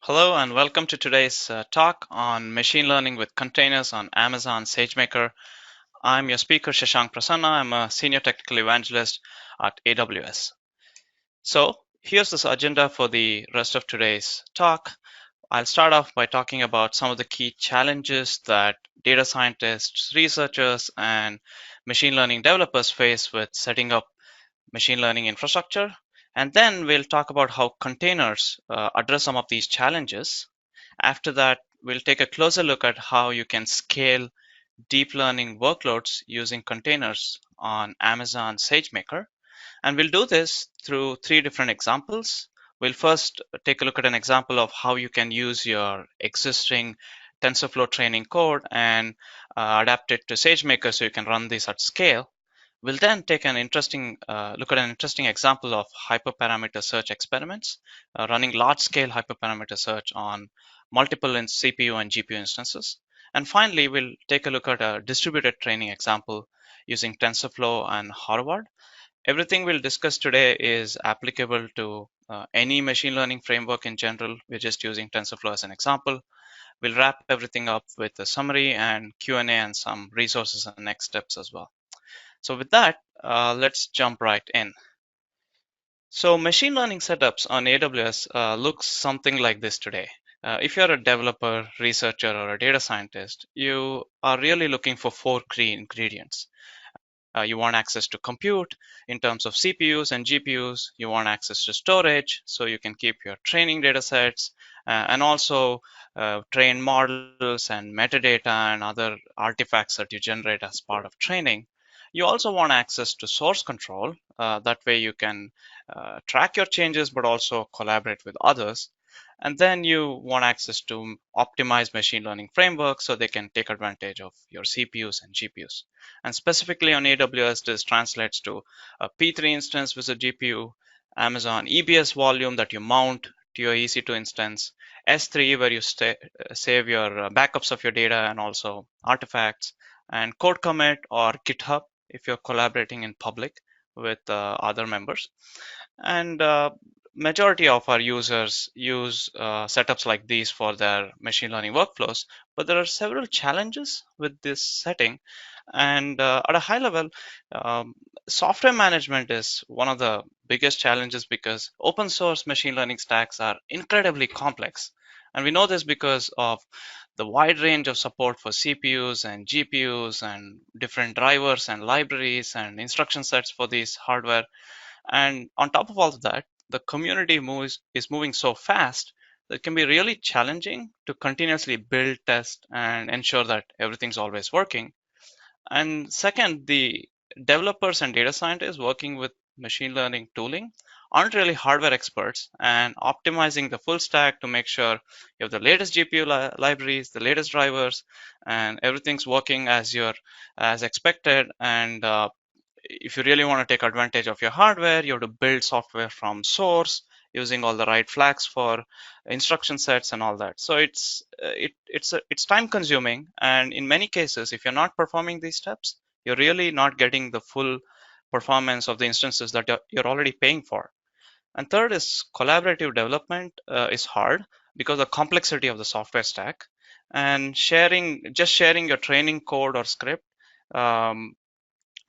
Hello and welcome to today's talk on machine learning with containers on Amazon SageMaker. I'm your speaker, Shashank Prasanna. I'm a senior technical evangelist at AWS. So here's this agenda for the rest of today's talk. I'll start off by talking about some of the key challenges that data scientists, researchers, and machine learning developers face with setting up machine learning infrastructure. And then we'll talk about how containers address some of these challenges. After that, we'll take a closer look at how you can scale deep learning workloads using containers on Amazon SageMaker. And we'll do this through three different examples. We'll first take a look at an example of how you can use your existing TensorFlow training code and adapt it to SageMaker so you can run this at scale. We'll then take an interesting look at an interesting example of hyperparameter search experiments, running large-scale hyperparameter search on multiple CPU and GPU instances. And finally, we'll take a look at a distributed training example using TensorFlow and Harvard. Everything we'll discuss today is applicable to any machine learning framework in general. We're just using TensorFlow as an example. We'll wrap everything up with a summary and Q&A and some resources and next steps as well. So with that, let's jump right in. So machine learning setups on AWS looks something like this today. If you're a developer, researcher, or a data scientist, you are really looking for four key ingredients. You want access to compute in terms of CPUs and GPUs. You want access to storage so you can keep your training data sets and also train models and metadata and other artifacts that you generate as part of training. You also want access to source control. That way you can track your changes but also collaborate with others. And then you want access to optimized machine learning frameworks so they can take advantage of your CPUs and GPUs. And specifically on AWS, this translates to a P3 instance with a GPU, Amazon EBS volume that you mount to your EC2 instance, S3 where you save your backups of your data and also artifacts, and code commit or GitHub if you're collaborating in public with other members. And majority of our users use setups like these for their machine learning workflows, but there are several challenges with this setting. And at a high level, um, software management is one of the biggest challenges because open source machine learning stacks are incredibly complex. And we know this because of the wide range of support for CPUs and GPUs and different drivers and libraries and instruction sets for these hardware. And on top of all of that, the community is moving so fast that it can be really challenging to continuously build, test, and ensure that everything's always working. And second, the developers and data scientists working with machine learning tooling aren't really hardware experts, and optimizing the full stack to make sure you have the latest GPU libraries, the latest drivers, and everything's working as expected. And if you really want to take advantage of your hardware, you have to build software from source using all the right flags for instruction sets and all that. So it's time consuming, and in many cases, if you're not performing these steps, you're really not getting the full performance of the instances that you're already paying for. And third is collaborative development is hard because of the complexity of the software stack, and sharing your training code or script um,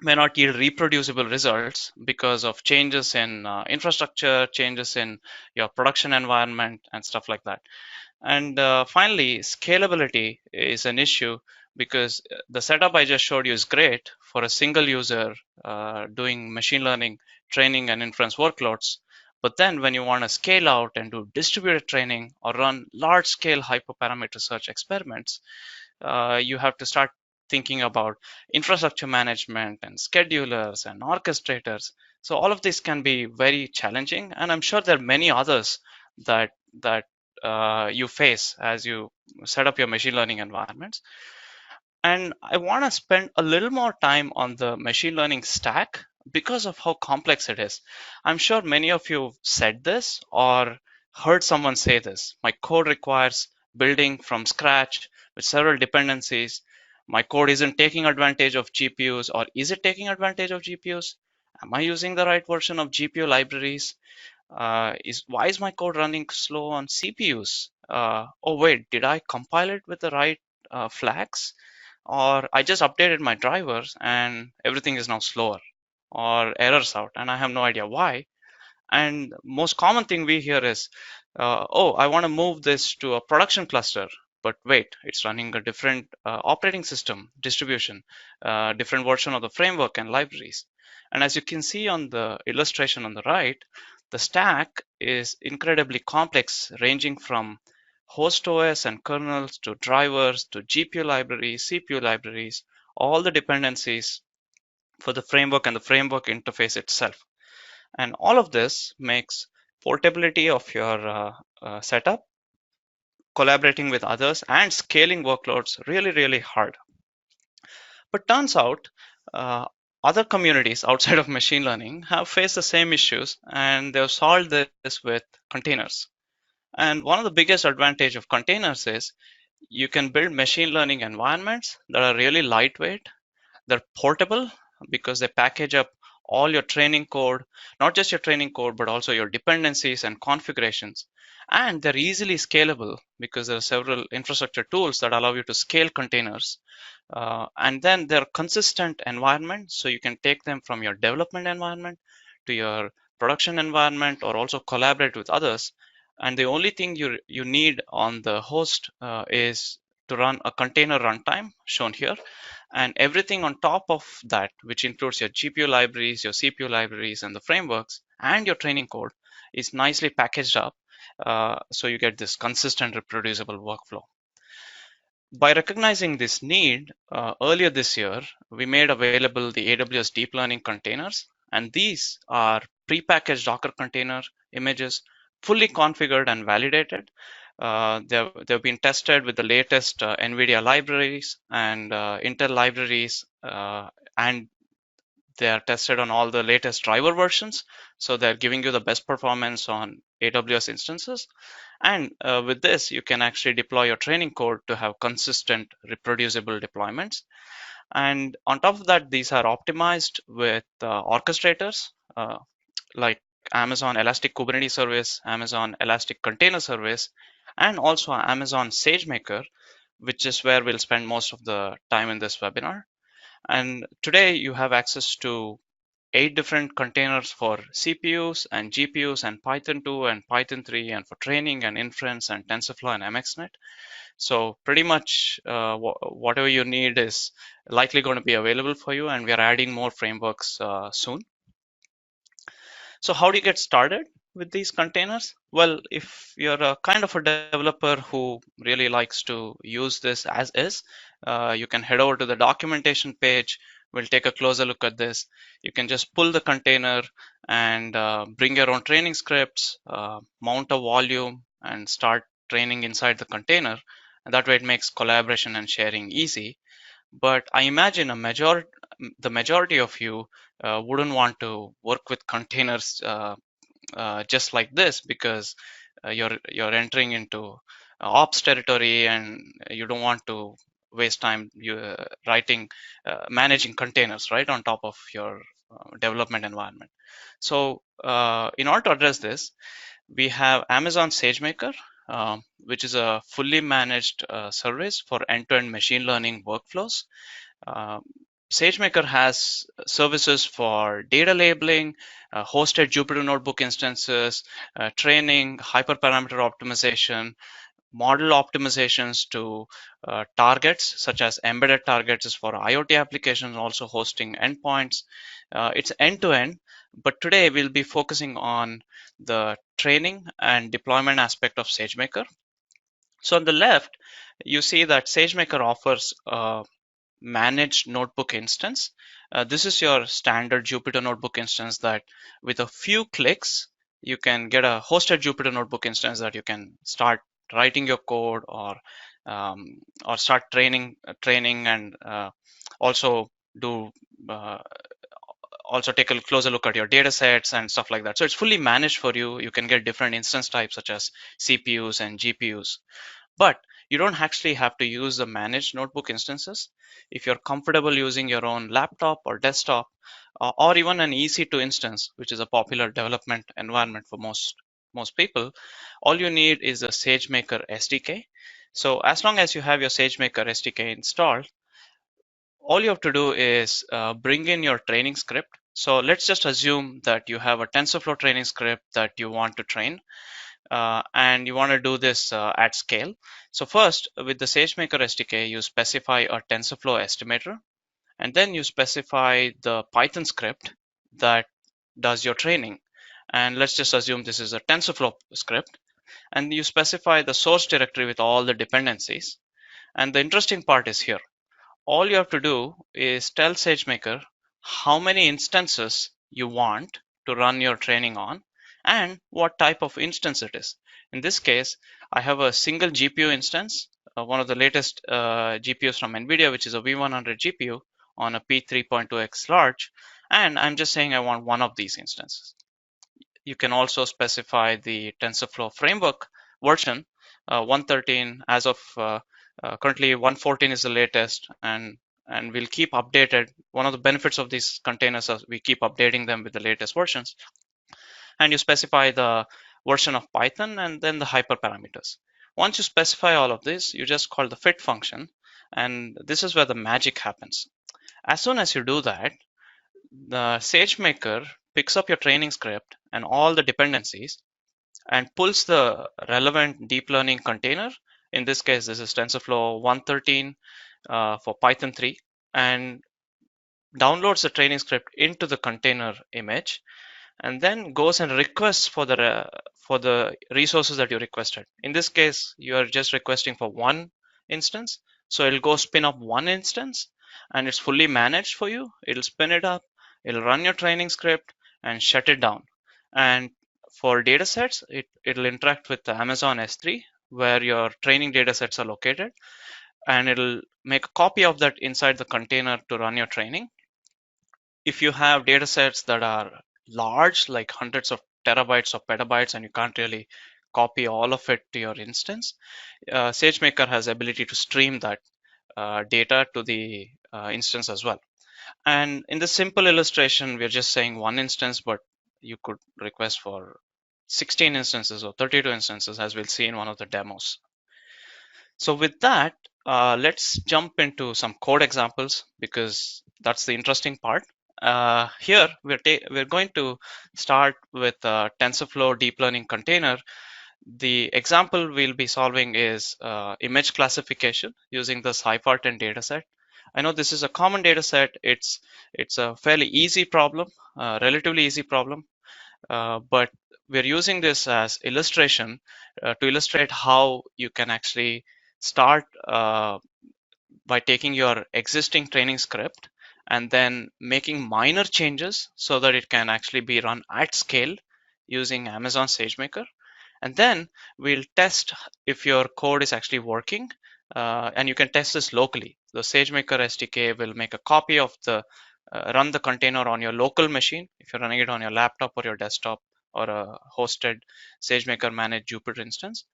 may not yield reproducible results because of changes in infrastructure, changes in your production environment, and stuff like that. And finally, scalability is an issue because the setup I just showed you is great for a single user doing machine learning training and inference workloads. But then when you want to scale out and do distributed training or run large scale hyperparameter search experiments, you have to start thinking about infrastructure management and schedulers and orchestrators. So all of this can be very challenging, and I'm sure there are many others that you face as you set up your machine learning environments. And I want to spend a little more time on the machine learning stack because of how complex it is. I'm sure many of you have said this or heard someone say this. My code requires building from scratch with several dependencies. My code isn't taking advantage of GPUs, or is it taking advantage of GPUs? Am I using the right version of GPU libraries? Why is my code running slow on CPUs? oh wait, did I compile it with the right flags? Or I just updated my drivers and everything is now slower or errors out and I have no idea why. And most common thing we hear is, oh, I want to move this to a production cluster, but wait, it's running a different operating system distribution, different version of the framework and libraries. And as you can see on the illustration on the right, the stack is incredibly complex, ranging from host OS and kernels to drivers to GPU libraries, CPU libraries, all the dependencies for the framework and the framework interface itself. And all of this makes portability of your setup, collaborating with others, and scaling workloads really hard. But turns out uh, other communities outside of machine learning have faced the same issues and they've solved this with containers. And one of the biggest advantage of containers is you can build machine learning environments that are really lightweight. They're portable because they package up all your training code, not just your training code, but also your dependencies and configurations. And they're easily scalable because there are several infrastructure tools that allow you to scale containers. And then they're consistent environment, so you can take them from your development environment to your production environment or also collaborate with others. And the only thing you need on the host is to run a container runtime shown here, and everything on top of that, which includes your GPU libraries, your CPU libraries, and the frameworks, and your training code, is nicely packaged up. So you get this consistent, reproducible workflow. By recognizing this need, earlier this year, we made available the AWS Deep Learning containers, and these are prepackaged Docker container images, fully configured and validated. They've been tested with the latest NVIDIA libraries and Intel libraries, and they are tested on all the latest driver versions. So they're giving you the best performance on AWS instances. And with this, you can actually deploy your training code to have consistent, reproducible deployments. And on top of that, these are optimized with orchestrators like Amazon Elastic Kubernetes Service, Amazon Elastic Container Service, and also Amazon SageMaker, which is where we'll spend most of the time in this webinar. And today you have access to 8 different containers for CPUs and GPUs and Python 2 and Python 3 and for training and inference and TensorFlow and MXNet. So pretty much whatever you need is likely going to be available for you, and we are adding more frameworks soon. So how do you get started with these containers? Well, if you're a kind of a developer who really likes to use this as is, you can head over to the documentation page. We'll take a closer look at this. You can just pull the container and bring your own training scripts, mount a volume, and start training inside the container. And that way it makes collaboration and sharing easy. But I imagine the majority of you wouldn't want to work with containers just like this because you're entering into ops territory and you don't want to waste time writing managing containers right on top of your development environment. So in order to address this, we have Amazon SageMaker, which is a fully managed service for end-to-end machine learning workflows. uh, SageMaker has services for data labeling, hosted Jupyter Notebook instances, training, hyperparameter optimization, model optimizations to targets, such as embedded targets for IoT applications, also hosting endpoints. It's end to end, but today we'll be focusing on the training and deployment aspect of SageMaker. So on the left, you see that SageMaker offers managed notebook instance. This is your standard Jupyter Notebook instance that with a few clicks, you can get a hosted Jupyter Notebook instance that you can start writing your code or start training and also do uh, also take a closer look at your data sets and stuff like that. So it's fully managed for you. You can get different instance types such as CPUs and GPUs. But you don't actually have to use the managed notebook instances. If you're comfortable using your own laptop or desktop, or even an EC2 instance, which is a popular development environment for most most people, all you need is a SageMaker SDK. So as long as you have your SageMaker SDK installed, all you have to do is bring in your training script. So let's just assume that you have a TensorFlow training script that you want to train, and you want to do this at scale. So first, with the SageMaker SDK, you specify a TensorFlow estimator, and then you specify the Python script that does your training. And let's just assume this is a TensorFlow script, and you specify the source directory with all the dependencies. And the interesting part is here. All you have to do is tell SageMaker how many instances you want to run your training on and what type of instance it is. In this case, I have a single GPU instance, one of the latest GPUs from NVIDIA, which is a V100 GPU on a P3.2x large, and I'm just saying I want one of these instances. You can also specify the TensorFlow framework version, 113 as of currently 114 is the latest, and we'll keep updated. One of the benefits of these containers is we keep updating them with the latest versions. And you specify the version of Python and then the hyperparameters. Once you specify all of this, you just call the fit function, and this is where the magic happens. As soon as you do that, the SageMaker picks up your training script and all the dependencies and pulls the relevant deep learning container. In this case, this is TensorFlow 113 for Python 3, and downloads the training script into the container image, and then goes and requests for the resources that you requested. In this case, you are just requesting for one instance, so it'll go spin up one instance, and it's fully managed for you. It'll spin it up, it'll run your training script, and shut it down. And for data sets, it'll interact with the Amazon S3, where your training data sets are located, and it'll make a copy of that inside the container to run your training. If you have data sets that are large, like hundreds of terabytes or petabytes, and you can't really copy all of it to your instance, SageMaker has ability to stream that data to the instance as well. And in this simple illustration, we're just saying one instance, but you could request for 16 instances or 32 instances, as we'll see in one of the demos. So with that, let's jump into some code examples, because that's the interesting part. Here, we're going to start with a TensorFlow deep learning container. The example we'll be solving is image classification using this Hyperparameter dataset. I know this is a common dataset. It's a fairly easy problem, relatively easy problem, but we're using this as illustration to illustrate how you can actually start by taking your existing training script and then making minor changes so that it can actually be run at scale using Amazon SageMaker. And then we'll test if your code is actually working, and you can test this locally. The SageMaker SDK will make a copy of run the container on your local machine, if you're running it on your laptop or your desktop or a hosted SageMaker managed Jupyter instance,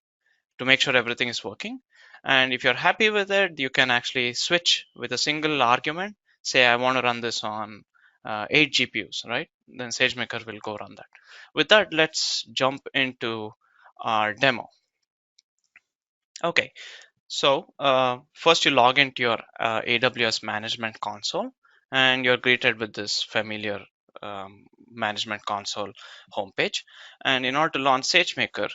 to make sure everything is working. And if you're happy with it, you can actually switch with a single argument. Say, I want to run this on 8 GPUs, right? Then SageMaker will go run that. With that, let's jump into our demo. Okay, so first you log into your AWS Management Console, and you're greeted with this familiar Management Console homepage. And in order to launch SageMaker,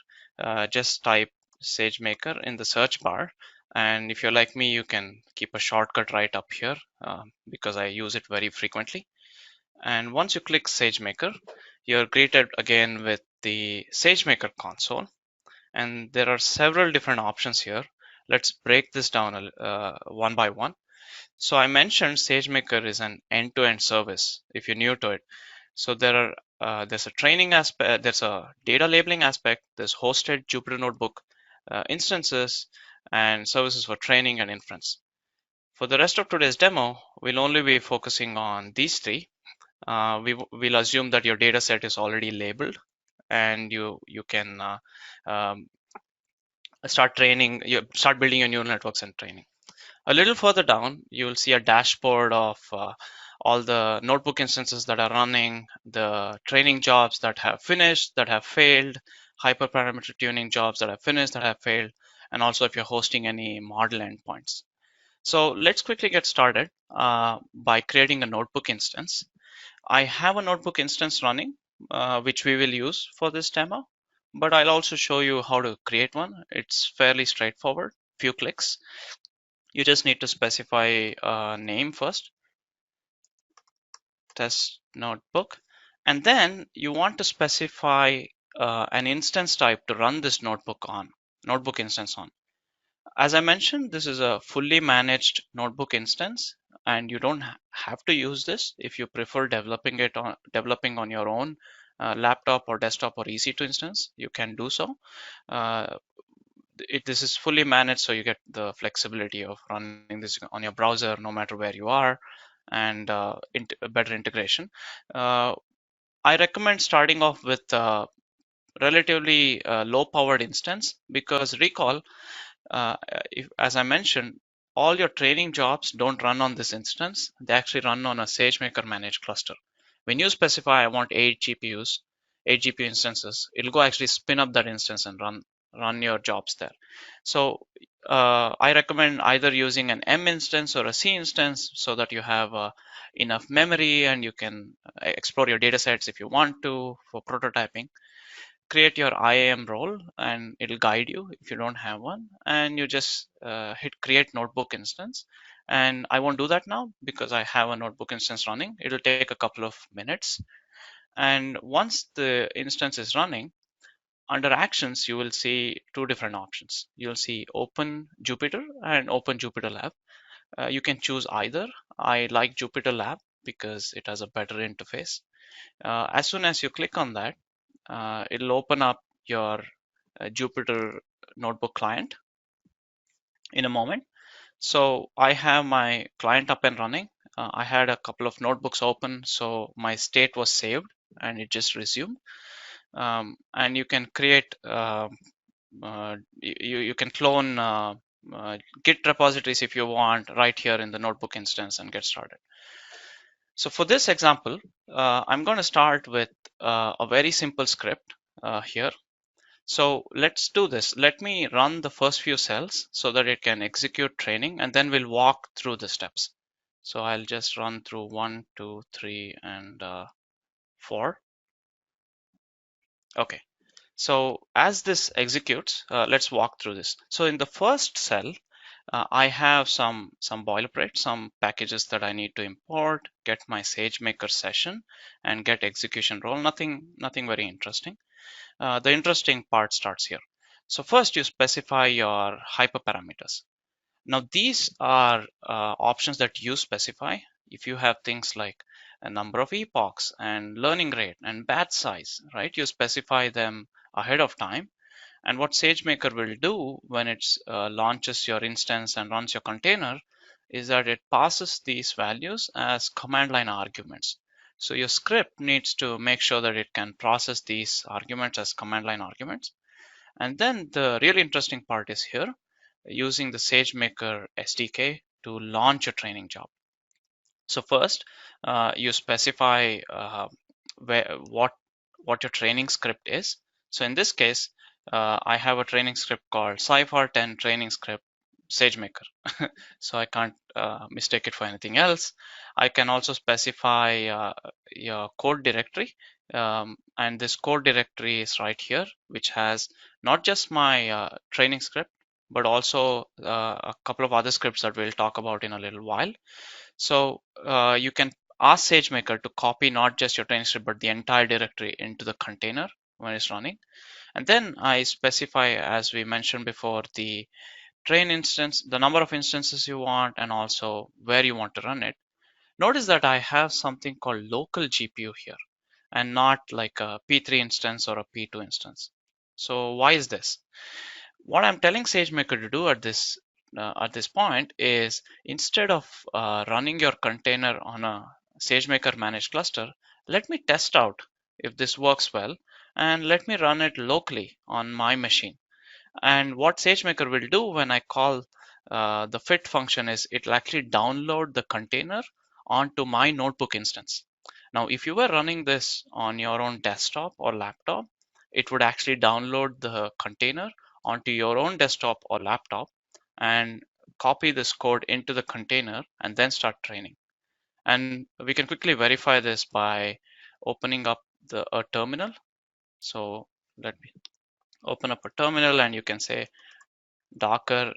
just type SageMaker in the search bar. And if you're like me, you can keep a shortcut right up here because I use it very frequently. And once you click SageMaker, you're greeted again with the SageMaker console. And there are several different options here. Let's break this down one by one. So I mentioned SageMaker is an end-to-end service if you're new to it. So there's a training aspect, there's a data labeling aspect, there's hosted Jupyter Notebook instances, and services for training and inference. For the rest of today's demo, we'll only be focusing on these three. We'll assume that your data set is already labeled, and you can start building your neural networks and training. A little further down, you will see a dashboard of all the notebook instances that are running, the training jobs that have finished, that have failed, hyperparameter tuning jobs that have finished, that have failed, and also if you're hosting any model endpoints. So let's quickly get started by creating a notebook instance. I have a notebook instance running, which we will use for this demo, but I'll also show you how to create one. It's fairly straightforward, few clicks. You just need to specify a name first, test notebook, and then you want to specify an instance type to run this notebook instance on. As I mentioned, this is a fully managed notebook instance, and you don't have to use this. If you prefer developing on your own laptop or desktop or EC2 instance, you can do so. Uh, this is fully managed, so you get the flexibility of running this on your browser no matter where you are, and better integration. Uh, I recommend starting off with a relatively low powered instance, because recall, as I mentioned, all your training jobs don't run on this instance. They actually run on a SageMaker managed cluster. When you specify, I want 8 GPU instances, it'll go actually spin up that instance and run your jobs there. So I recommend either using an M instance or a C instance, so that you have enough memory and you can explore your data sets if you want to for prototyping. Create your IAM role and it'll guide you if you don't have one, and you just hit create notebook instance. And I won't do that now because I have a notebook instance running. It'll take a couple of minutes, and once the instance is running, under actions you will see two different options. You'll see open Jupyter and open Jupyter Lab. You can choose either. I like Jupyter Lab because it has a better interface. As soon as you click on that, it'll open up your Jupyter notebook client in a moment. So I have my client up and running. I had a couple of notebooks open, so my state was saved and it just resumed. And you can create, you can clone Git repositories if you want right here in the notebook instance and get started. So for this example, I'm going to start with a very simple script here. So let's do this. Let me run the first few cells so that it can execute training, and then we'll walk through the steps. So I'll just run through 1, 2, 3, and 4. Okay. So as this executes, let's walk through this. So in the first cell, I have some boilerplate, some packages that I need to import, get my SageMaker session, and get execution role. Nothing very interesting. The interesting part starts here. So first you specify your hyperparameters. Now these are options that you specify. If you have things like a number of epochs and learning rate and batch size, right? You specify them ahead of time. And what SageMaker will do when it launches your instance and runs your container is that it passes these values as command line arguments. So your script needs to make sure that it can process these arguments as command line arguments. And then the really interesting part is here, using the SageMaker SDK to launch a training job. So first, you specify what your training script is. So in this case, I have a training script called Cypher10 training script SageMaker. So I can't mistake it for anything else. I can also specify your code directory. And this code directory is right here, which has not just my training script, but also a couple of other scripts that we'll talk about in a little while. So you can ask SageMaker to copy not just your training script, but the entire directory into the container when it's running. And then I specify, as we mentioned before, the train instance, the number of instances you want, and also where you want to run it. Notice that I have something called local GPU here, and not like a P3 instance or a P2 instance. So why is this? What I'm telling SageMaker to do at this point is, instead of running your container on a SageMaker managed cluster, let me test out if this works well, and let me run it locally on my machine. And what SageMaker will do when I call the fit function is it'll actually download the container onto my notebook instance. Now, if you were running this on your own desktop or laptop, it would actually download the container onto your own desktop or laptop and copy this code into the container and then start training. And we can quickly verify this by opening up a terminal. So let me open up a terminal, and you can say Docker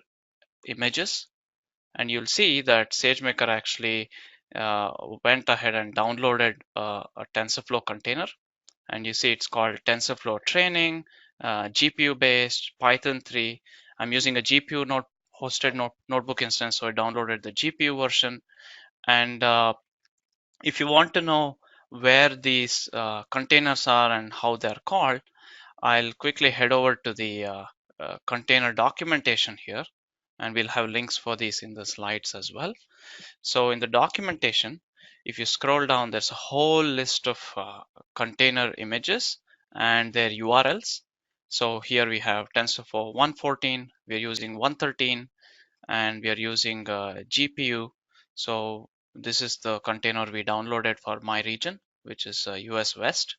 images, and you'll see that SageMaker actually went ahead and downloaded a TensorFlow container. And you see it's called TensorFlow training, GPU based, Python 3. I'm using a GPU hosted notebook instance, so I downloaded the GPU version. And if you want to know where these containers are and how they're called, I'll quickly head over to the container documentation here, and we'll have links for these in the slides as well. So in the documentation, if you scroll down, there's a whole list of container images and their URLs. So here we have TensorFlow 114, we're using 113, and we are using GPU. So this is the container we downloaded for my region, which is US West.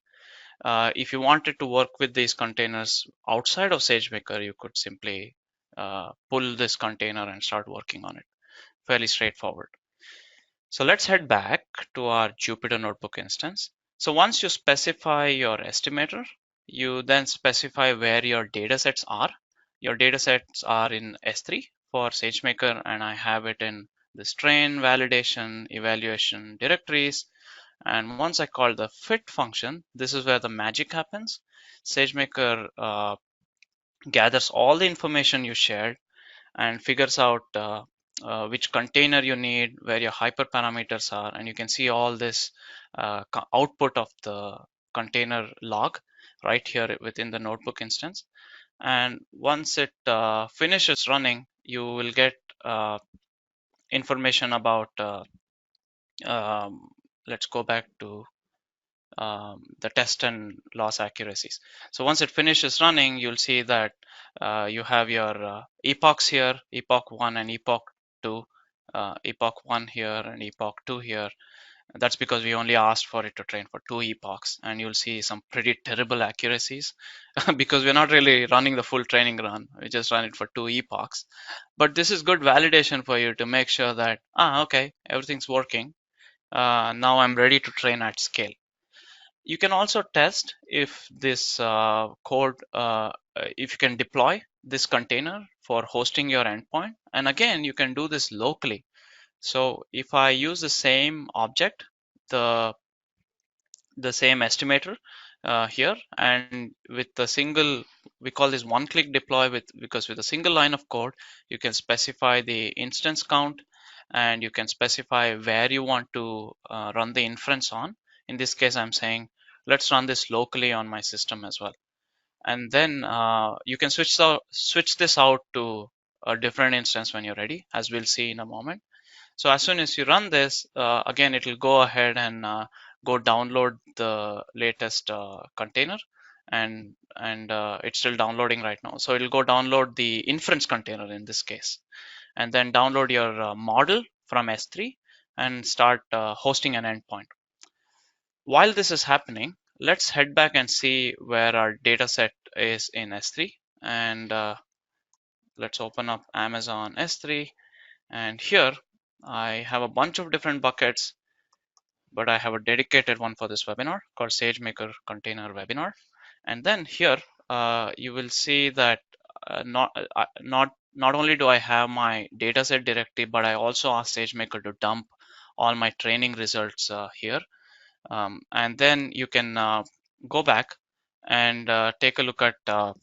If you wanted to work with these containers outside of SageMaker, you could simply pull this container and start working on it. Fairly straightforward. So let's head back to our Jupyter Notebook instance. So once you specify your estimator, you then specify where your datasets are. Your datasets are in S3 for SageMaker, and I have it in the train, validation, evaluation directories. And once I call the fit function, this is where the magic happens. SageMaker gathers all the information you shared and figures out which container you need, where your hyperparameters are, and you can see all this output of the container log right here within the notebook instance. And once it finishes running, you will get information about, um, let's go back to the test and loss accuracies. So once it finishes running, you'll see that you have your epochs here, epoch 1 and epoch 2, epoch 1 here and epoch 2 here. That's because we only asked for it to train for 2 epochs, and you'll see some pretty terrible accuracies because we're not really running the full training run. We just run it for 2 epochs. But this is good validation for you to make sure that, okay, everything's working. Now I'm ready to train at scale. You can also test if this code, if you can deploy this container for hosting your endpoint. And again, you can do this locally. So if I use the same object, the same estimator here, and with the single, we call this one-click deploy because with a single line of code, you can specify the instance count, and you can specify where you want to run the inference on. In this case, I'm saying, let's run this locally on my system as well. And then you can switch this out to a different instance when you're ready, as we'll see in a moment. So as soon as you run this, again, it will go ahead and go download the latest container, and it's still downloading right now. So it'll go download the inference container in this case, and then download your model from S3 and start hosting an endpoint. While this is happening, let's head back and see where our data set is in S3, and let's open up Amazon S3. And here I have a bunch of different buckets, but I have a dedicated one for this webinar called SageMaker Container Webinar. And then here you will see that not only do I have my dataset directory, but I also ask SageMaker to dump all my training results here. And then you can go back and take a look at the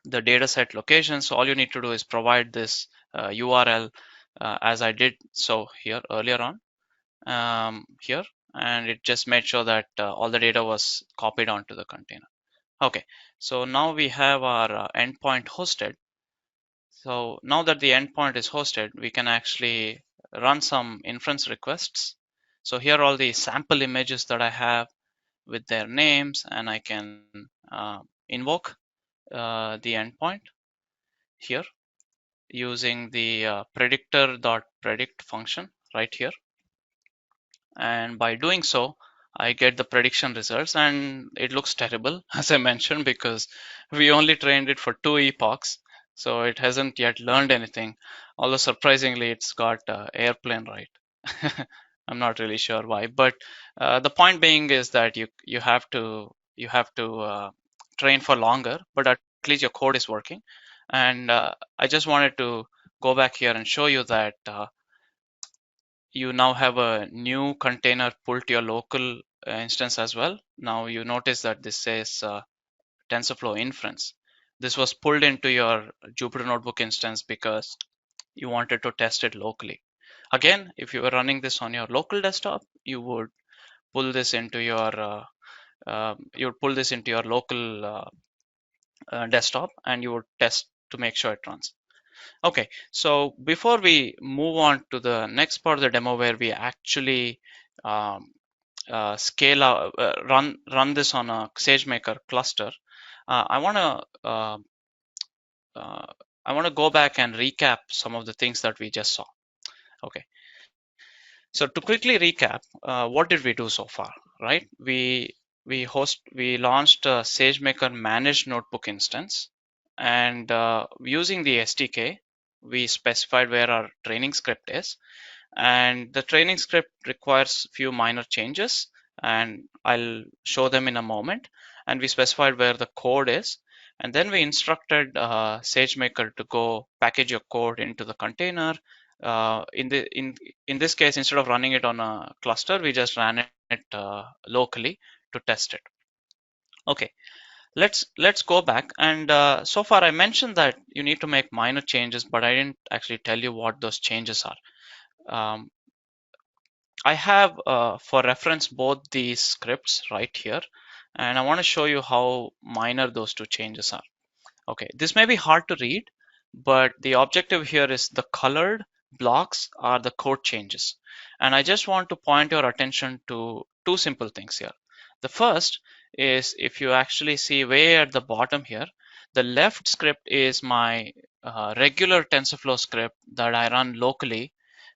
dataset location. So all you need to do is provide this URL as I did so here earlier on here, and it just made sure that all the data was copied onto the container. Okay, so now we have our endpoint hosted. So now that the endpoint is hosted, we can actually run some inference requests. So here are all the sample images that I have with their names, and I can invoke the endpoint here using the predictor.predict function right here. And by doing so, I get the prediction results and it looks terrible, as I mentioned, because we only trained it for 2 epochs. So it hasn't yet learned anything. Although surprisingly, it's got airplane right. I'm not really sure why, but the point being is that you have to train for longer, but at least your code is working. And I just wanted to go back here and show you that you now have a new container pulled to your local instance as well. Now you notice that this says TensorFlow inference. This was pulled into your Jupyter Notebook instance because you wanted to test it locally. Again, if you were running this on your local desktop, you would pull this into your local desktop, and you would test to make sure it runs. Okay, so before we move on to the next part of the demo where we actually um, scale out, run this on a SageMaker cluster, I want to uh, I want to go back and recap some of the things that we just saw. Okay, so to quickly recap, what did we do so far, right? We launched a SageMaker managed notebook instance, and using the SDK, we specified where our training script is, and the training script requires few minor changes, and I'll show them in a moment. And we specified where the code is, and then we instructed SageMaker to go package your code into the container. In this case, instead of running it on a cluster, we just ran it locally to test it. Okay, let's go back. And so far I mentioned that you need to make minor changes, but I didn't actually tell you what those changes are. um, I have for reference both these scripts right here, and I want to show you how minor those two changes are. Okay, this may be hard to read, but the objective here is the colored blocks are the code changes. And I just want to point your attention to two simple things here. The first is, if you actually see way at the bottom here, the left script is my regular TensorFlow script that I run locally,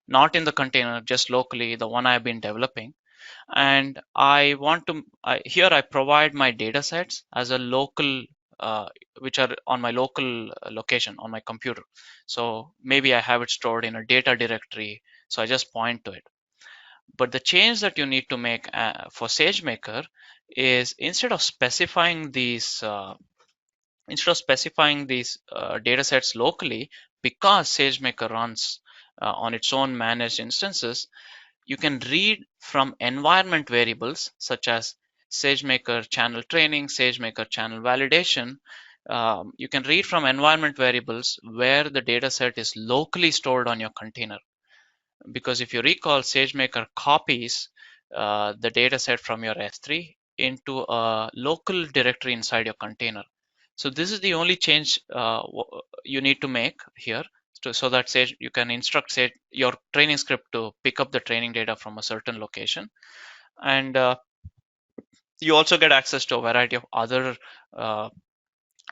not in the container, just locally, the one I've been developing. And I want to, here I provide my data sets as a local, which are on my local location on my computer. So maybe I have it stored in a data directory. So I just point to it. But the change that you need to make for SageMaker is, instead of specifying these data sets locally, because SageMaker runs on its own managed instances, you can read from environment variables such as SageMaker channel training, SageMaker channel validation. You can read from environment variables where the data set is locally stored on your container. Because if you recall, SageMaker copies the data set from your S3 into a local directory inside your container. So this is the only change you need to make here, so that you can instruct your training script to pick up the training data from a certain location. And you also get access to a variety of other uh,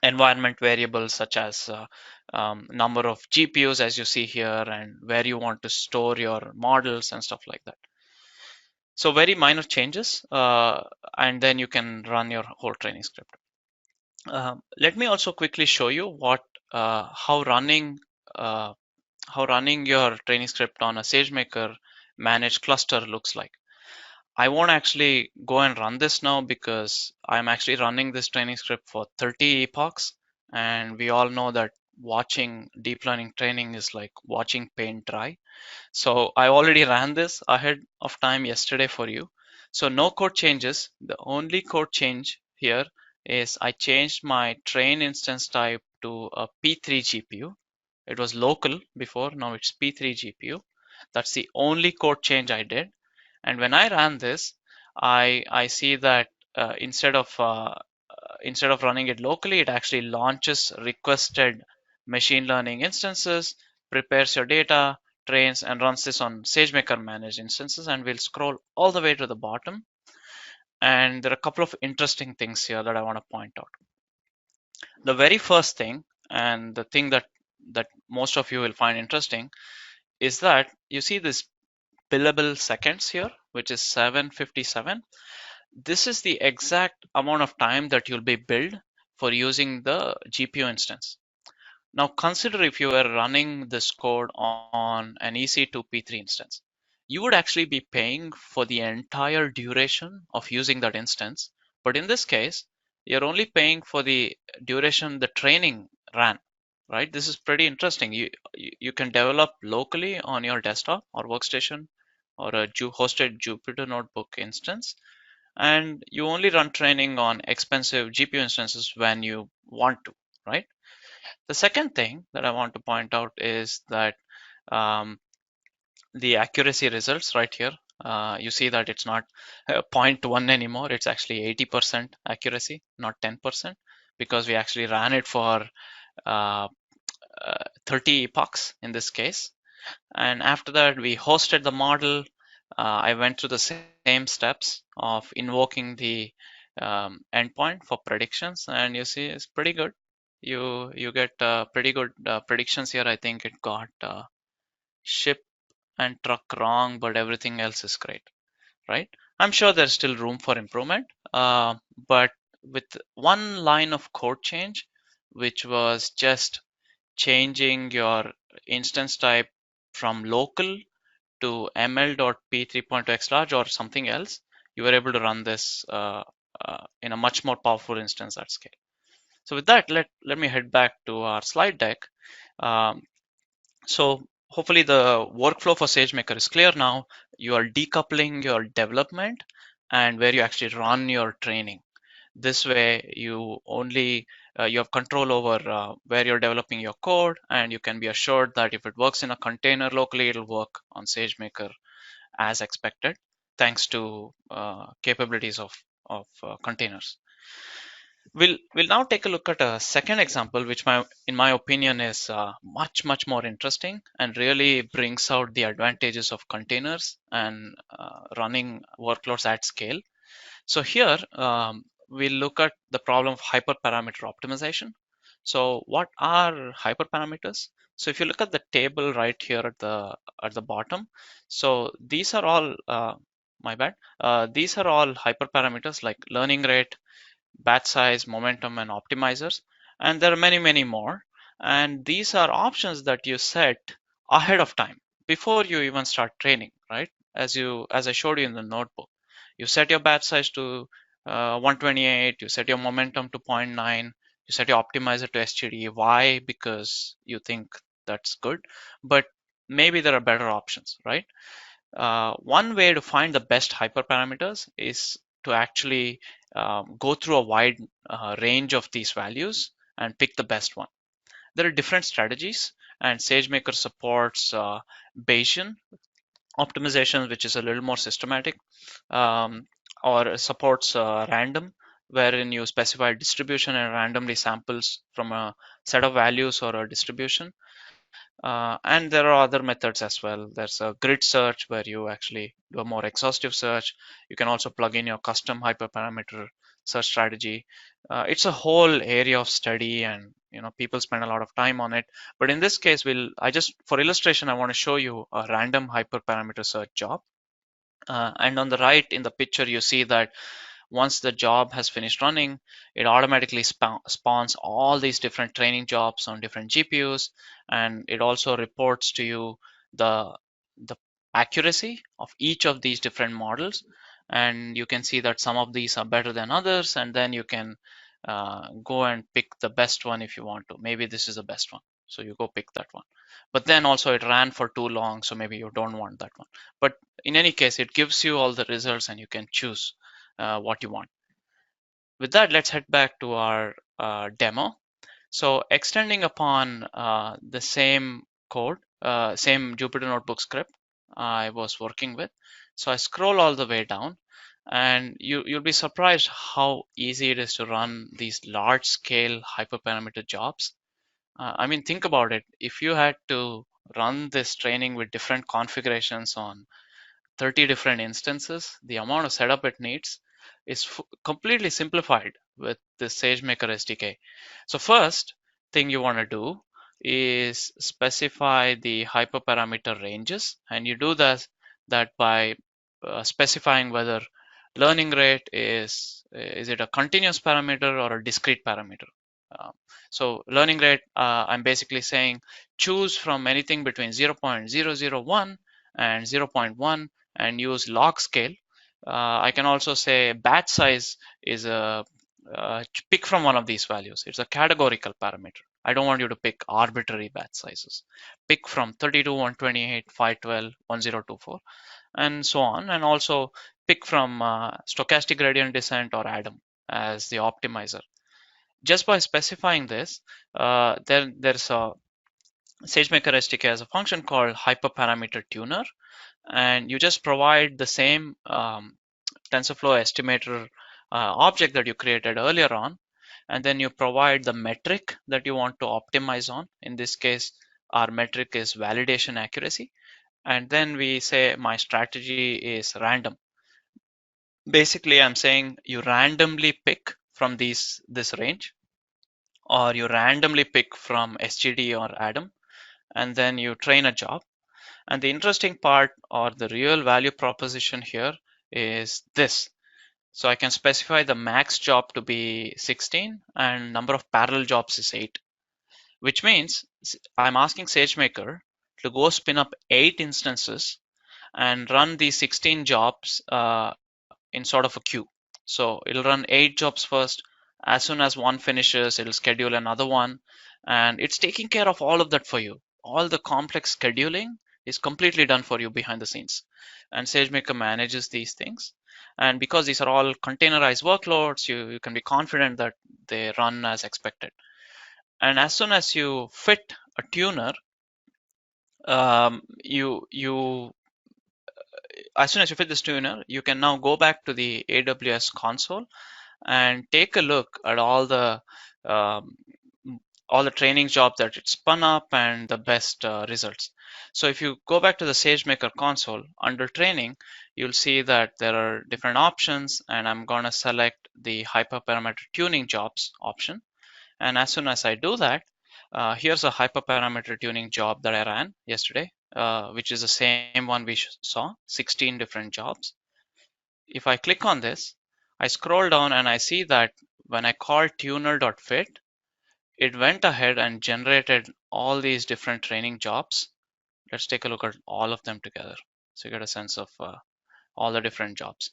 environment variables, such as number of GPUs, as you see here, and where you want to store your models and stuff like that. So very minor changes, and then you can run your whole training script. Let me also quickly show you uh, how running uh, how running your training script on a SageMaker managed cluster looks like. I won't actually go and run this now because I'm actually running this training script for 30 epochs, and we all know that watching deep learning training is like watching paint dry. So I already ran this ahead of time yesterday for you. So no code changes. The only code change here is I changed my train instance type to a P3 GPU. It was local before, now it's P3 GPU. That's the only code change I did. And when I ran this, I see that instead of running it locally, it actually launches requested machine learning instances, prepares your data, trains, and runs this on SageMaker managed instances. And we'll scroll all the way to the bottom. And there are a couple of interesting things here that I want to point out. The very first thing, and the thing that most of you will find interesting, is that you see this billable seconds here, which is 757. This is the exact amount of time that you'll be billed for using the GPU instance. Now consider if you were running this code on an EC2 P3 instance. You would actually be paying for the entire duration of using that instance. But in this case, you're only paying for the duration the training ran, right? This is pretty interesting. You can develop locally on your desktop or workstation or a hosted Jupyter Notebook instance, and you only run training on expensive GPU instances when you want to, right? The second thing that I want to point out is that um, the accuracy results right here. You see that it's not zero point 0.1 anymore. It's actually 80% accuracy, not 10%, because we actually ran it for uh, 30 epochs in this case. And after that, we hosted the model. I went through the same steps of invoking the endpoint for predictions, and you see it's pretty good. You get pretty good predictions here. I think it got ship and truck wrong, but everything else is great, right? I'm sure there's still room for improvement, but with one line of code change, which was just changing your instance type from local to ml.p3.x large or something else, you were able to run this in a much more powerful instance at scale. So with that, let me head back to our slide deck. Um, so hopefully the workflow for SageMaker is clear now. You are decoupling your development and where you actually run your training. This way, you have control over where you're developing your code, and you can be assured that if it works in a container locally, it'll work on SageMaker as expected, thanks to capabilities of containers. We'll now take a look at a second example, which in my opinion is much more interesting and really brings out the advantages of containers and running workloads at scale. So here we'll look at the problem of hyperparameter optimization. So what are hyperparameters? So if you look at the table right here at the bottom, so these are all my bad. These are all hyperparameters like learning rate, batch size, momentum, and optimizers. And there are many more. And these are options that you set ahead of time before you even start training, right? As I showed you in the notebook, you set your batch size to 128, you set your momentum to zero point 0.9, you set your optimizer to STD. Why? Because you think that's good, but maybe there are better options, right? One way to find the best hyperparameters is to actually go through a wide range of these values and pick the best one. There are different strategies, and SageMaker supports Bayesian optimization, which is a little more systematic, um, or supports random, wherein you specify distribution and randomly samples from a set of values or a distribution. And there are other methods as well. There's a grid search where you actually do a more exhaustive search. You can also plug in your custom hyperparameter search strategy. It's a whole area of study, and people spend a lot of time on it. But in this case, I just for illustration, I want to show you a random hyperparameter search job. And on the right in the picture, you see that once the job has finished running, it automatically spawns all these different training jobs on different GPUs, and it also reports to you the accuracy of each of these different models. And you can see that some of these are better than others, and then you can go and pick the best one if you want to. Maybe this is the best one, so you go pick that one. But then also it ran for too long, so maybe you don't want that one. But in any case, it gives you all the results and you can choose what you want. With that, let's head back to our demo. So extending upon the same code, same Jupyter Notebook script I was working with. So I scroll all the way down, and you'll be surprised how easy it is to run these large scale hyperparameter jobs. I mean, think about it. If you had to run this training with different configurations on 30 different instances, the amount of setup it needs is completely simplified with the SageMaker SDK. So first thing you want to do is specify the hyperparameter ranges, and you do that by specifying whether learning rate is it a continuous parameter or a discrete parameter. Um, so learning rate, I'm basically saying choose from anything between 0.001 and zero point 0.1 and use log scale. I can also say batch size is a pick from one of these values. It's a categorical parameter. I don't want you to pick arbitrary batch sizes. Pick from 32, 128, 512, 1024, and so on. And also pick from stochastic gradient descent or Adam as the optimizer. Just by specifying this, then there's a SageMaker SDK has a function called Hyperparameter Tuner, and you just provide the same TensorFlow estimator object that you created earlier on, and then you provide the metric that you want to optimize on. In this case, our metric is validation accuracy, and then we say my strategy is random. Basically, I'm saying you randomly pick from this range, or you randomly pick from SGD or Adam, and then you train a job. And the interesting part, or the real value proposition here, is this. So I can specify the max job to be 16 and number of parallel jobs is 8, which means I'm asking SageMaker to go spin up 8 instances and run these 16 jobs in sort of a queue. So it'll run 8 jobs first. As soon as one finishes, it'll schedule another one. And it's taking care of all of that for you. All the complex scheduling is completely done for you behind the scenes. And SageMaker manages these things. And because these are all containerized workloads, you can be confident that they run as expected. And as soon as you fit a tuner, you as soon as you fit this tuner, you can now go back to the AWS console and take a look at um, all the training jobs that it spun up and the best results. So if you go back to the SageMaker console under training, you'll see that there are different options, and I'm going to select the hyperparameter tuning jobs option. And as soon as I do that, here's a hyperparameter tuning job that I ran yesterday, which is the same one we saw, 16 different jobs. If I click on this, I scroll down and I see that when I call tuner.fit, it went ahead and generated all these different training jobs. Let's take a look at all of them together so you get a sense of all the different jobs.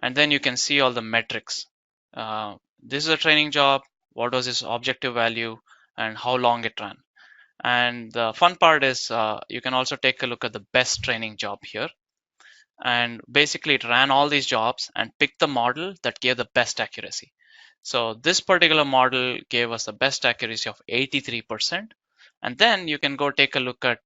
And then you can see all the metrics. This is a training job, what was its objective value, and how long it ran. And the fun part is you can also take a look at the best training job here. And basically it ran all these jobs and picked the model that gave the best accuracy. So this particular model gave us the best accuracy of 83%. And then you can go take a look at,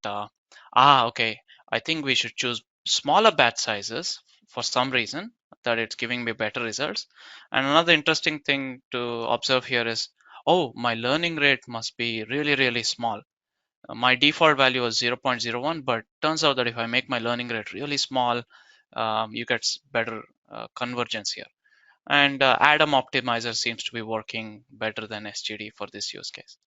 okay, I think we should choose smaller batch sizes for some reason that it's giving me better results. And another interesting thing to observe here is, oh, my learning rate must be really, really small. My default value was 0.01, but turns out that if I make my learning rate really small, you get better convergence here. And Adam Optimizer seems to be working better than SGD for this use case.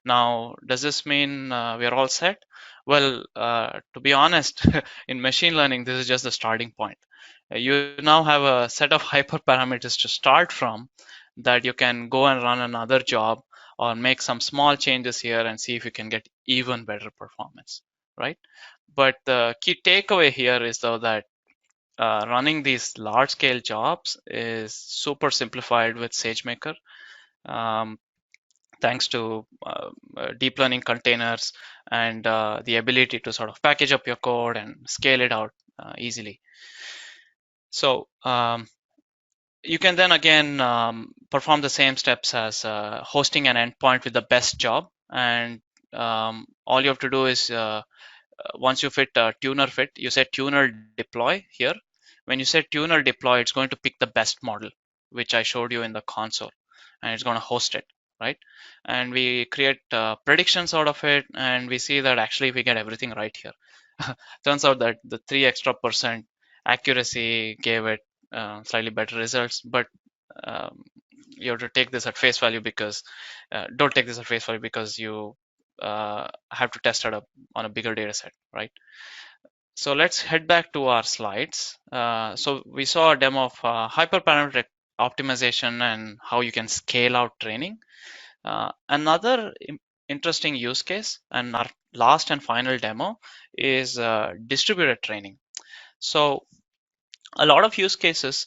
Now, does this mean we are all set? Well, to be honest, in machine learning, this is just the starting point. You now have a set of hyperparameters to start from that you can go and run another job or make some small changes here and see if you can get even better performance, right? But the key takeaway here is though that running these large scale jobs is super simplified with SageMaker. Um, Thanks to deep learning containers and the ability to sort of package up your code and scale it out easily. So you can then again perform the same steps as hosting an endpoint with the best job. And all you have to do is once you fit tuner fit, you set tuner deploy here. When you set tuner deploy, it's going to pick the best model, which I showed you in the console, and it's going to host it, right? And we create predictions out of it, and we see that actually we get everything right here. Turns out that the 3% accuracy gave it slightly better results, but um, you have to take this at face value because don't take this at face value because you have to test it up on a bigger data set, right? So let's head back to our slides. So we saw a demo of hyperparametric optimization and how you can scale out training. Another interesting use case and our last and final demo is distributed training. So a lot of use cases,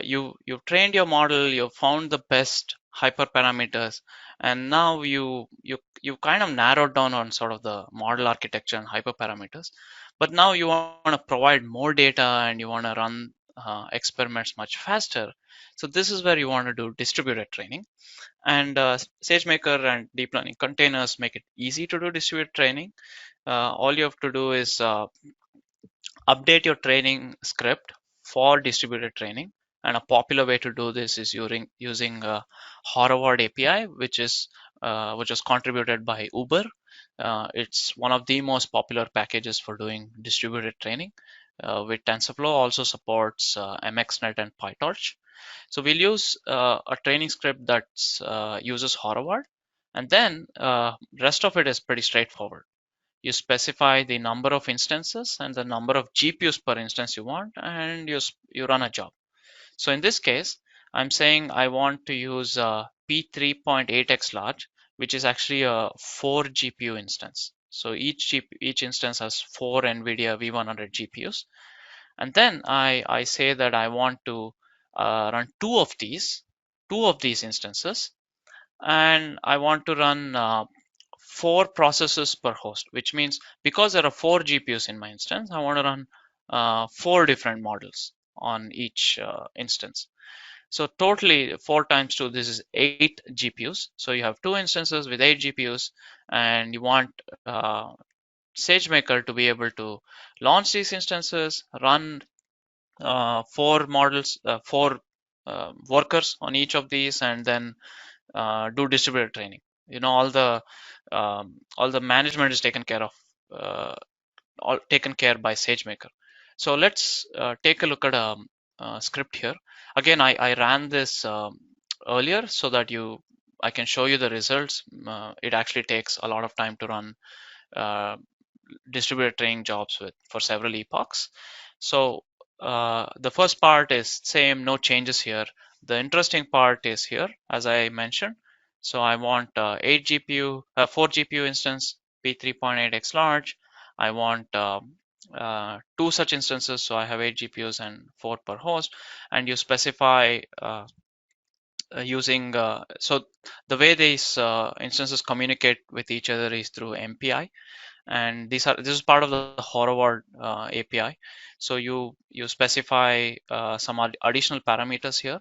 you've trained your model, you found the best hyperparameters, and now you kind of narrowed down on sort of the model architecture and hyperparameters. But now you want to provide more data and you want to run experiments much faster. So this is where you want to do distributed training. And SageMaker and deep learning containers make it easy to do distributed training. All you have to do is update your training script for distributed training. And a popular way to do this is using Horvath API, which is contributed by Uber. It's one of the most popular packages for doing distributed training. With TensorFlow also supports MXNet and PyTorch. So we'll use a training script that uses Horvath, and then rest of it is pretty straightforward. You specify the number of instances and the number of GPUs per instance you want, and you run a job. So in this case, I'm saying I want to use P3.8x large, which is actually a 4 GPU instance. So each instance has 4 NVIDIA V100 GPUs. And then I say that I want to run two of these instances, and I want to run 4 processes per host, which means because there are 4 GPUs in my instance, I want to run 4 different models on each instance. So totally 4 times 2, this is 8 GPUs. So you have 2 instances with 8 GPUs, and you want SageMaker to be able to launch these instances, run 4 models, 4 workers on each of these, and then do distributed training. You know, all the management is taken care of, all taken care by SageMaker. So let's take a look at a script here. Again, I ran this earlier so that I can show you the results. It actually takes a lot of time to run uh, distributed training jobs for several epochs. So the first part is same, no changes here. The interesting part is here, as I mentioned. So I want 4 GPU instance, P3.8x large. I want 2 such instances, so I have 8 GPUs and 4 per host. And you specify using so the way these instances communicate with each other is through MPI, and this is part of the Horvath API. So you specify some additional parameters here,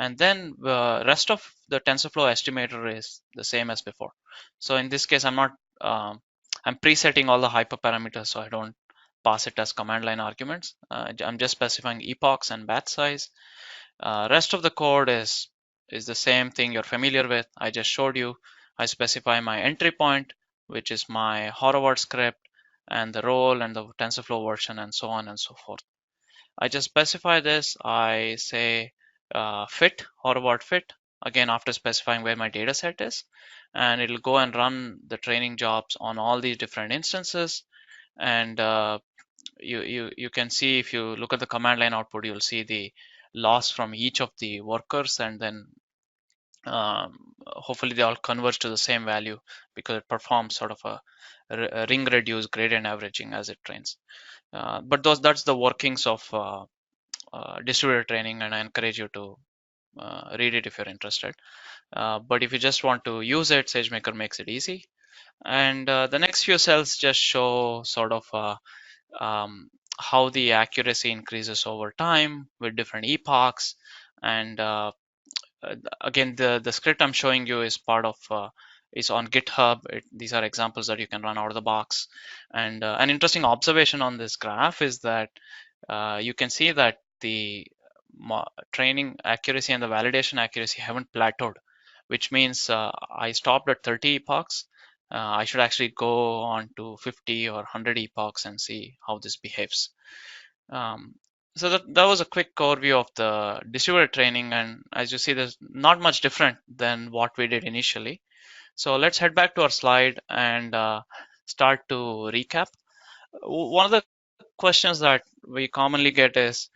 and then the rest of the TensorFlow estimator is the same as before. So in this case, I'm presetting all the hyperparameters, so I don't pass it as command line arguments. I'm just specifying epochs and batch size. Rest of the code is the same thing you're familiar with. I just showed you. I specify my entry point, which is my Horvath script, and the role and the TensorFlow version, and so on and so forth. I just specify this. I say fit, Horvath fit, again after specifying where my data set is, and it'll go and run the training jobs on all these different instances. And you can see, if you look at the command line output, you'll see the loss from each of the workers, and then hopefully they all converge to the same value because it performs sort of a ring reduce gradient averaging as it trains. But that's the workings of distributed training, and I encourage you to read it if you're interested. But if you just want to use it, SageMaker makes it easy. And the next few cells just show sort of how the accuracy increases over time with different epochs. And again, the script I'm showing you is part of is on GitHub. These are examples that you can run out of the box. And an interesting observation on this graph is that you can see that the training accuracy and the validation accuracy haven't plateaued, which means I stopped at 30 epochs. I should actually go on to 50 or 100 epochs and see how this behaves. Um, so that was a quick overview of the distributed training, and as you see, there's not much different than what we did initially. So let's head back to our slide and start to recap. One of the questions that we commonly get is,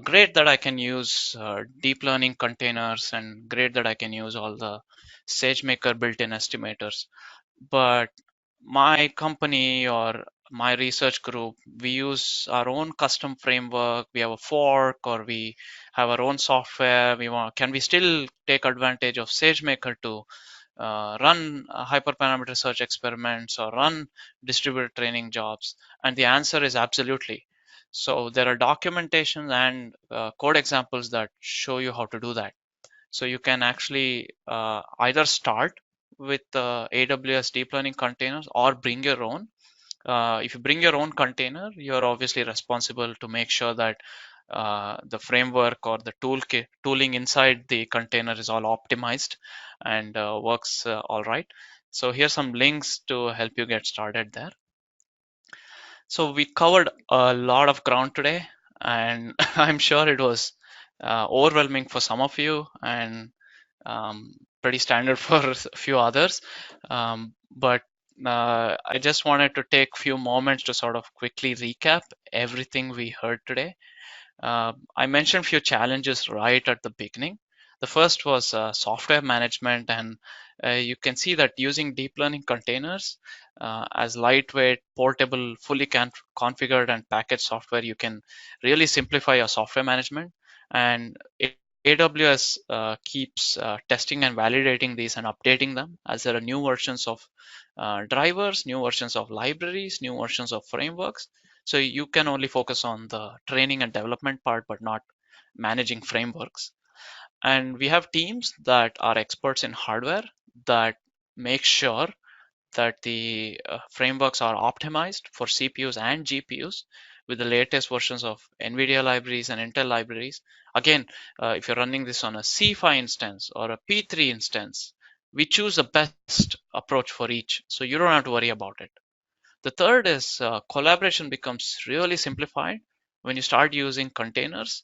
great that I can use deep learning containers, and great that I can use all the SageMaker built-in estimators. But my company or my research group, we use our own custom framework. We have a fork, or we have our own software. Can we still take advantage of SageMaker to run hyperparameter search experiments or run distributed training jobs? And the answer is absolutely. So there are documentation and code examples that show you how to do that. So you can actually either start with AWS deep learning containers or bring your own. If you bring your own container, you're obviously responsible to make sure that the framework or the tooling inside the container is all optimized and works all right. So here's some links to help you get started there. So we covered a lot of ground today, and I'm sure it was overwhelming for some of you, and pretty standard for a few others. But I just wanted to take a few moments to sort of quickly recap everything we heard today. I mentioned a few challenges right at the beginning. The first was software management, and you can see that using deep learning containers as lightweight, portable, fully configured and packaged software, you can really simplify your software management. And AWS keeps testing and validating these and updating them as there are new versions of drivers, new versions of libraries, new versions of frameworks. So you can only focus on the training and development part, but not managing frameworks. And we have teams that are experts in hardware that make sure that the frameworks are optimized for CPUs and GPUs with the latest versions of NVIDIA libraries and Intel libraries. Again, if you're running this on a C5 instance or a P3 instance, we choose the best approach for each, so you don't have to worry about it. The third is collaboration becomes really simplified when you start using containers,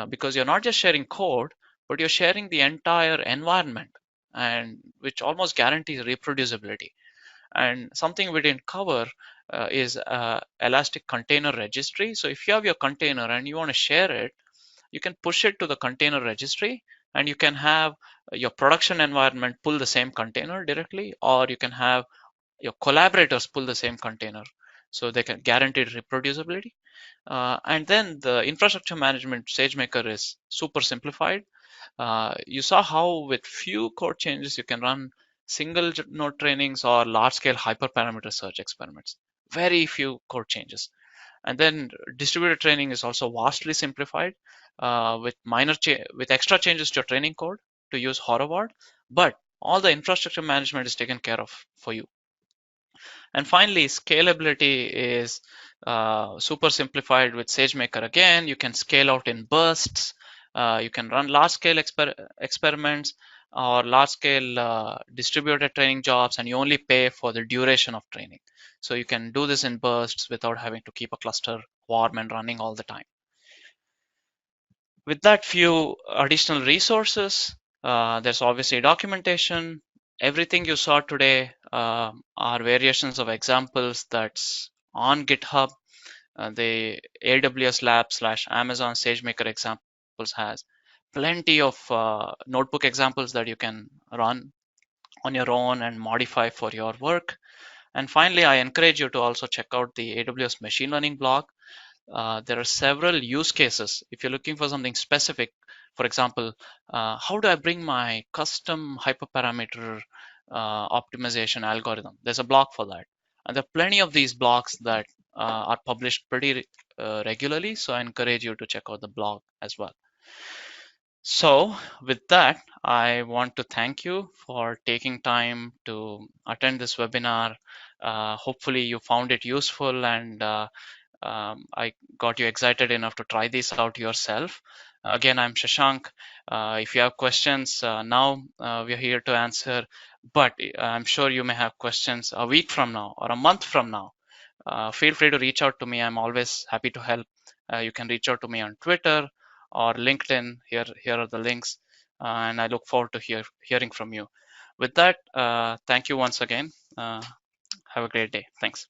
because you're not just sharing code, but you're sharing the entire environment, and which almost guarantees reproducibility. And something we didn't cover is Elastic Container Registry. So if you have your container and you want to share it, you can push it to the container registry, and you can have your production environment pull the same container directly, or you can have your collaborators pull the same container, so they can guarantee reproducibility. And then the infrastructure management SageMaker is super simplified. You saw how with few code changes you can run single node trainings or large scale hyperparameter search experiments. Very few code changes. And then distributed training is also vastly simplified with with extra changes to your training code to use Horoward, but all the infrastructure management is taken care of for you. And finally, scalability is super simplified with SageMaker. Again, you can scale out in bursts. You can run large scale experiments or large scale distributed training jobs, and you only pay for the duration of training. So you can do this in bursts without having to keep a cluster warm and running all the time. With that few additional resources, there's obviously documentation. Everything you saw today are variations of examples that's on GitHub. The AWS Lab / Amazon SageMaker examples has plenty of notebook examples that you can run on your own and modify for your work. And finally, I encourage you to also check out the AWS machine learning blog. There are several use cases. If you're looking for something specific, for example, how do I bring my custom hyperparameter optimization algorithm? There's a blog for that. And there are plenty of these blogs that are published pretty regularly. So I encourage you to check out the blog as well. So with that, I want to thank you for taking time to attend this webinar. Hopefully you found it useful, and I got you excited enough to try this out yourself. Again, I'm Shashank. If you have questions now, we're here to answer, but I'm sure you may have questions a week from now or a month from now. Feel free to reach out to me. I'm always happy to help. You can reach out to me on Twitter or LinkedIn. Here are the links, and I look forward to hearing from you. With that, thank you once again. Have a great day. Thanks.